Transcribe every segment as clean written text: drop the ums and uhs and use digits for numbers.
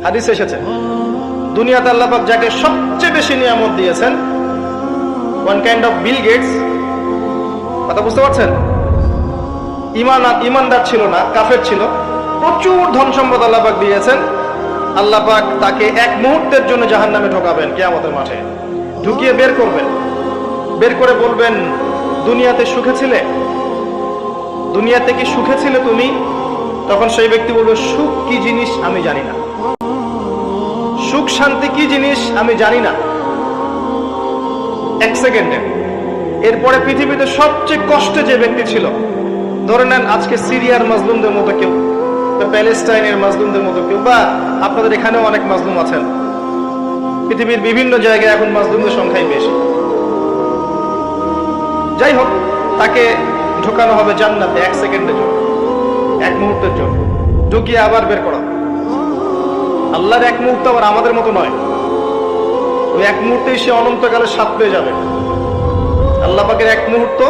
হাদিসে এসেছে দুনিয়াতে আল্লাহ পাক যাকে সবচেয়ে বেশি নিয়ামত দিয়েছেন, one kind of Bill Gates, কথা বুঝতে পারছেন? ইমানদার ছিল না, কাফের ছিল, প্রচুর ধন সম্পদ আল্লাহ পাক দিয়েছেন। আল্লাহ পাক তাকে এক মুহূর্তের জন্য জাহান্নামে ঢোকাবেন কিয়ামতের মাঠে, ঢুকিয়ে বের করবেন, বের করে বলবেন দুনিয়াতে সুখে ছিলে, দুনিয়াতে কি সুখে ছিলে তুমি? তখন সেই ব্যক্তি বলবে সুখ কি জিনিস আমি জানি না, সুখ শান্তি কি জিনিস আমি জানি না। এক সেকেন্ডে। এরপরে পৃথিবীতে সবচেয়ে কষ্টে যে ব্যক্তি ছিল, ধরে নেন আজকে সিরিয়ার মাজলুমদের মতো কেউ, প্যালেস্টাইনের মাজলুমদের মতো কেউ, বা আপনাদের এখানেও অনেক মাজলুম আছেন, পৃথিবীর বিভিন্ন জায়গায় এখন মাজলুমদের সংখ্যাই বেশি। যাই হোক, তাকে ঢোকানো হবে জান্নাতে এক সেকেন্ডের জন্য, এক মুহূর্তের জন্য, ঢুকিয়ে আবার বের করা। আল্লাহর এক মুহূর্ত আবার আমাদের মতো নয়, ওই এক মুহূর্তেই সে অনন্তকালের স্বাদ পেয়ে যাবে। আল্লাহ পাকের এক মুহূর্ত,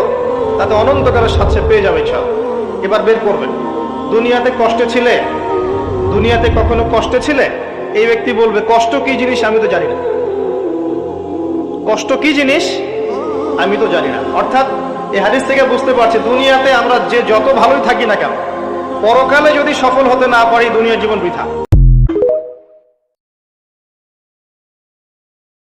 তাতে অনন্তকালের স্বাদ সে পেয়ে যাবে ইনশাআল্লাহ। এবার বের করবেন, দুনিয়াতে কষ্টে ছিলে, দুনিয়াতে কখনো কষ্টে ছিলে? এই ব্যক্তি বলবে কষ্ট কি জিনিস আমি তো জানি না, কষ্ট কি জিনিস আমি তো জানি না। অর্থাৎ এই হাদিস থেকে বুঝতে পারছি দুনিয়াতে আমরা যে যত ভালোই থাকি না কেন, পরকালে যদি সফল হতে না পারি দুনিয়ার জীবন বৃথা।